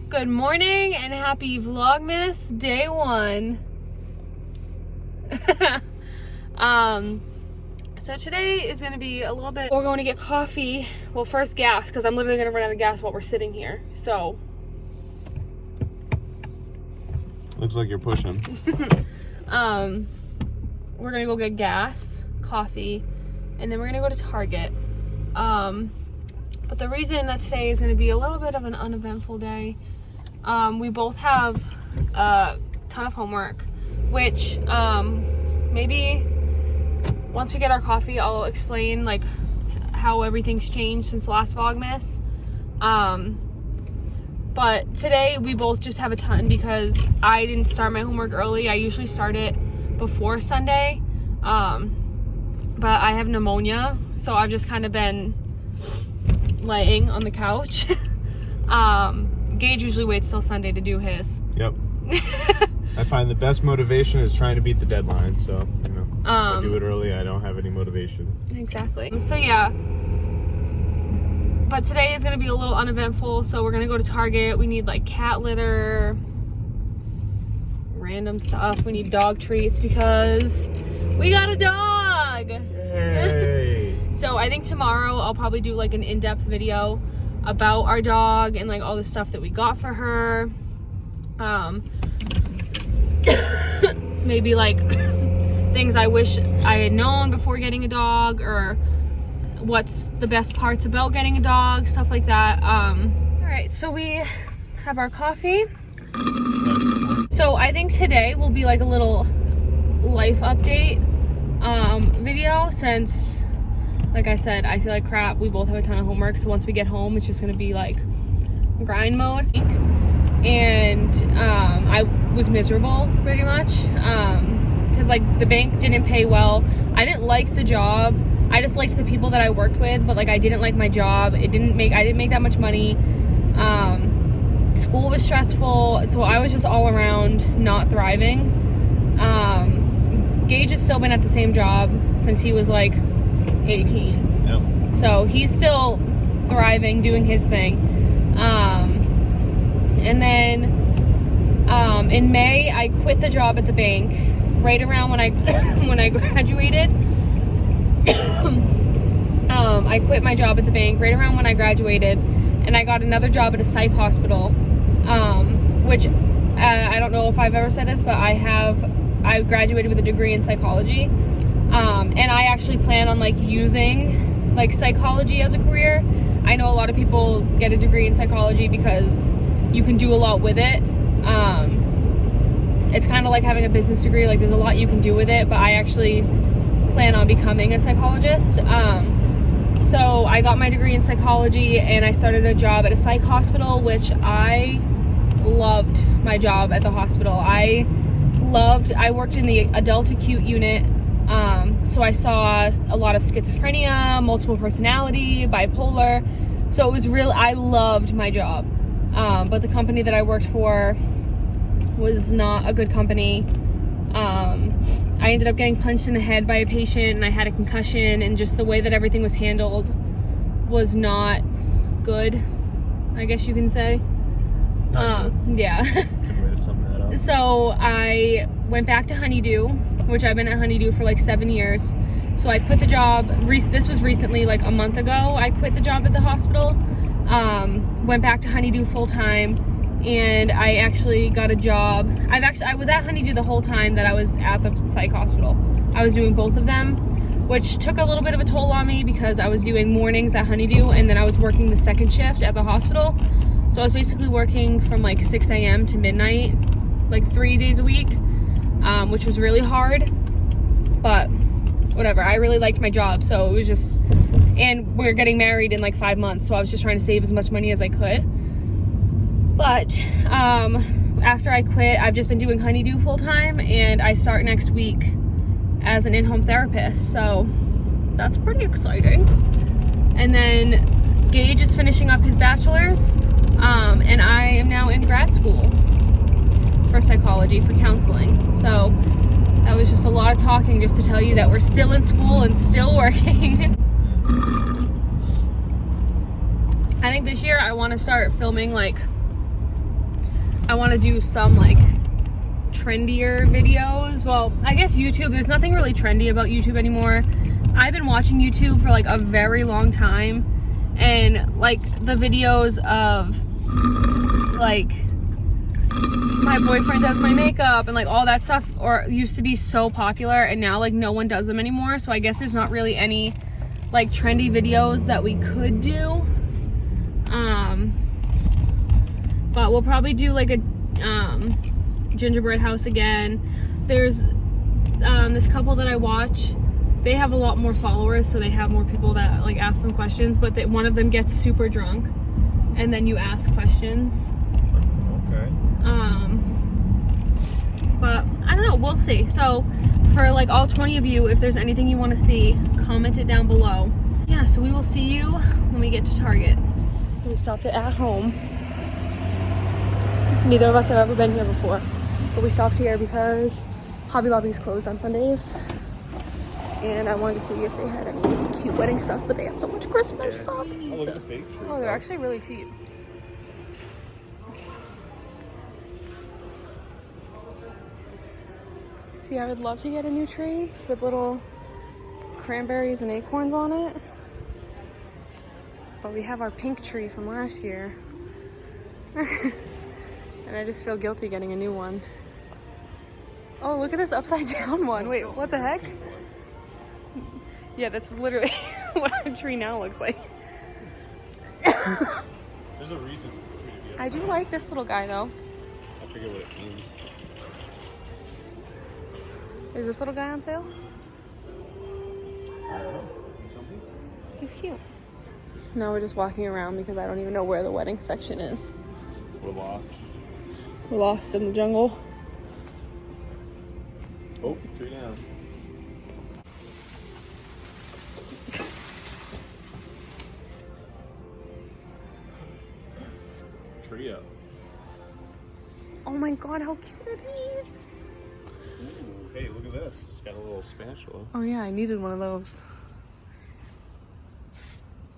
Good morning and happy Vlogmas day 1. So today is going to be a little bit, we're going to get coffee. Well, first gas, because I'm literally going to run out of gas while we're sitting here. So. Looks like you're pushing. We're going to go get gas, coffee, and then we're going to go to Target. But the reason that today is going to be a little bit of an uneventful day, we both have a ton of homework, which maybe once we get our coffee, I'll explain like how everything's changed since the last Vlogmas. But today we both just have a ton because I didn't start my homework early. I usually start it before Sunday, but I have pneumonia, so I've just kind of been laying on the couch. Gage usually waits till Sunday to do his. Yep. I find the best motivation is trying to beat the deadline, so you know, if I do it early, I don't have any motivation. Exactly. So yeah, but today is gonna be a little uneventful. So we're gonna go to Target. We need like cat litter, random stuff. We need dog treats because we got a dog. Yay. So I think tomorrow I'll probably do like an in-depth video about our dog and like all the stuff that we got for her. Maybe like things I wish I had known before getting a dog, or what's the best parts about getting a dog, stuff like that. All right, so we have our coffee. So I think today will be like a little life update video, since like I said, I feel like crap. We both have a ton of homework, so once we get home, it's just gonna be like grind mode. And I was miserable pretty much because like the bank didn't pay well. I didn't like the job. I just liked the people that I worked with, but like I didn't like my job. I didn't make that much money. School was stressful, so I was just all around not thriving. Gage has still been at the same job since he was like 18. Yep. So he's still thriving, doing his thing. And then in May, I quit the job at the bank right around when I when I graduated. I quit my job at the bank right around when I graduated, and I got another job at a psych hospital, which I don't know if I've ever said this, but I graduated with a degree in psychology, and I actually plan on like using like psychology as a career. I know a lot of people get a degree in psychology because you can do a lot with it. It's kind of like having a business degree, like there's a lot you can do with it, but I actually plan on becoming a psychologist. So I got my degree in psychology and I started a job at a psych hospital, which I loved my job at the hospital. I worked in the adult acute unit. So I saw a lot of schizophrenia, multiple personality, bipolar. So it was I loved my job. But the company that I worked for was not a good company. I ended up getting punched in the head by a patient and I had a concussion, and just the way that everything was handled was not good, I guess you can say. Yeah. Good way to sum that up. So I went back to Honeydew, which I've been at Honeydew for like 7 years. So I quit the job. This was recently, like a month ago, I quit the job at the hospital. Went back to Honeydew full time, and I actually got a job. I was at Honeydew the whole time that I was at the psych hospital. I was doing both of them, which took a little bit of a toll on me because I was doing mornings at Honeydew and then I was working the second shift at the hospital. So I was basically working from like 6 a.m. to midnight, like 3 days a week, which was really hard, but whatever. I really liked my job, so it was just, and we're getting married in like 5 months, so I was just trying to save as much money as I could. But after I quit, I've just been doing Honeydew full time, and I start next week as an in-home therapist, so that's pretty exciting. And then Gage is finishing up his bachelor's, and I am now in grad school for psychology, for counseling. So that was just a lot of talking just to tell you that we're still in school and still working. I think this year I want to start filming like I want to do some like trendier videos. Well, I guess YouTube, there's nothing really trendy about YouTube anymore. I've been watching YouTube for like a very long time, and like the videos of like my boyfriend does my makeup and like all that stuff or used to be so popular, and now like no one does them anymore. So I guess there's not really any like trendy videos that we could do. But we'll probably do like a gingerbread house again. There's this couple that I watch. They have a lot more followers, so they have more people that like ask them questions, but one of them gets super drunk and then you ask questions. Okay. But I don't know, we'll see. So for like all 20 of you, if there's anything you want to see, comment it down below. Yeah, so we will see you when we get to Target. So we stopped at Home. Neither of us have ever been here before, but we stopped here because Hobby Lobby is closed on Sundays, and I wanted to see if they had any cute wedding stuff, but they have so much Christmas stuff. Oh, look at the fake tree. Oh, they're actually really cheap. See, I would love to get a new tree with little cranberries and acorns on it, but we have our pink tree from last year. And I just feel guilty getting a new one. Oh, look at this upside down one. Wait, what the heck? Yeah, that's literally what our tree now looks like. There's a reason for the tree to be up. I do like this little guy though. I forget what it means. Is this little guy on sale? I don't know. Something? He's cute. Now we're just walking around because I don't even know where the wedding section is. We're lost. We're lost in the jungle. Oh, tree down. Tree up. Oh my god, how cute are these? Ooh, hey, look at this. It's got a little spatula. Oh yeah, I needed one of those.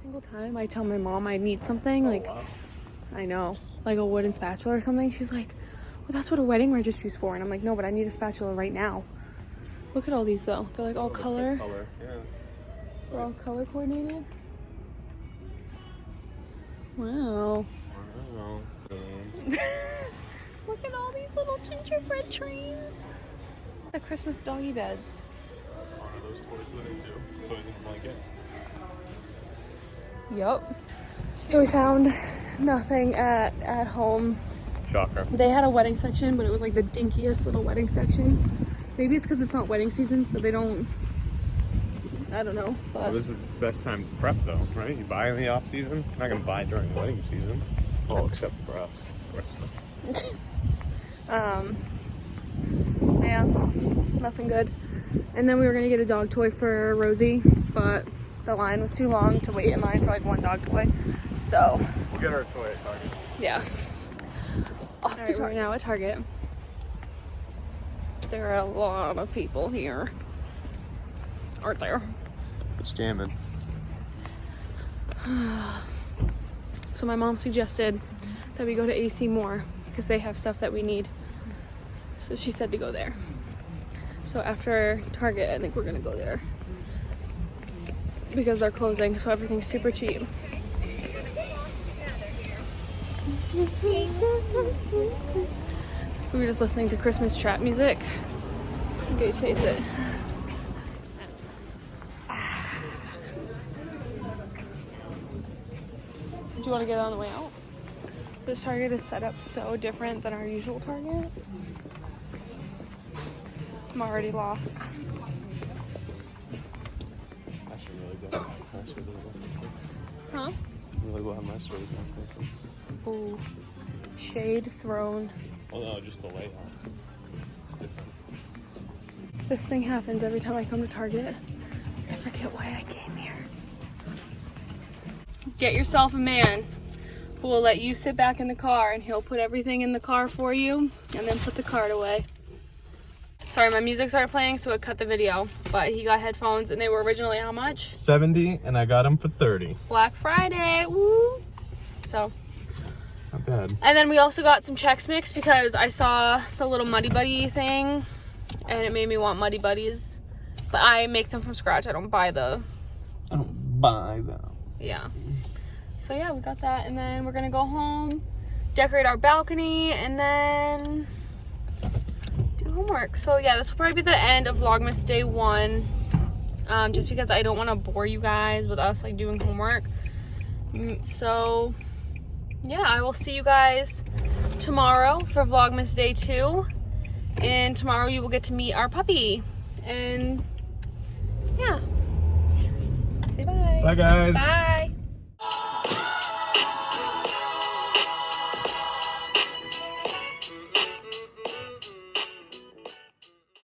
Single time I tell my mom I need something, like, wow. I know, like a wooden spatula or something, she's like, well, that's what a wedding registry's for. And I'm like, no, but I need a spatula right now. Look at all these though. They're like all color. Yeah. They're all color coordinated. Wow. Wow. Look at all these little gingerbread trees. The Christmas doggy beds. Are those toys with it too? Toys in a blanket? Yup. So we found nothing at Home. Shocker. They had a wedding section, but it was like the dinkiest little wedding section. Maybe it's because it's not wedding season, so they don't, I don't know. But Well, this is the best time to prep though, right? You buy in the off season. You're not gonna buy during the wedding season. Oh, except for us, of course. Yeah, nothing good. And then we were gonna get a dog toy for Rosie, but the line was too long to wait in line for like one dog toy. So We'll get our toy at Target. yeah. Off to Target. We're now at Target. There are a lot of people here, aren't there? It's jamming. So my mom suggested that we go to AC More because they have stuff that we need. So she said to go there. So after Target, I think we're gonna go there because they're closing, so everything's super cheap. We were just listening to Christmas trap music. Gage hates it. Do you want to get on the way out? This Target is set up so different than our usual Target. I'm already lost. I should really go. Huh? Really go have my stories on. Ooh. Shade thrown. Oh no, just the layout. Different. This thing happens every time I come to Target. I forget why I came here. Get yourself a man who will let you sit back in the car and he'll put everything in the car for you and then put the cart away. Sorry, my music started playing, so it cut the video. But he got headphones, and they were originally how much? $70, and I got them for $30. Black Friday, woo! So, Not bad. And then we also got some Chex Mix because I saw the little Muddy Buddy thing and it made me want Muddy Buddies. But I make them from scratch. I don't buy them. Yeah. So yeah, we got that. And then we're gonna go home, decorate our balcony, and then do homework. So yeah, this will probably be the end of Vlogmas day 1. Just because I don't want to bore you guys with us like doing homework. So yeah, I will see you guys tomorrow for Vlogmas day 2. And tomorrow you will get to meet our puppy. And yeah. Say bye. Bye guys. Bye.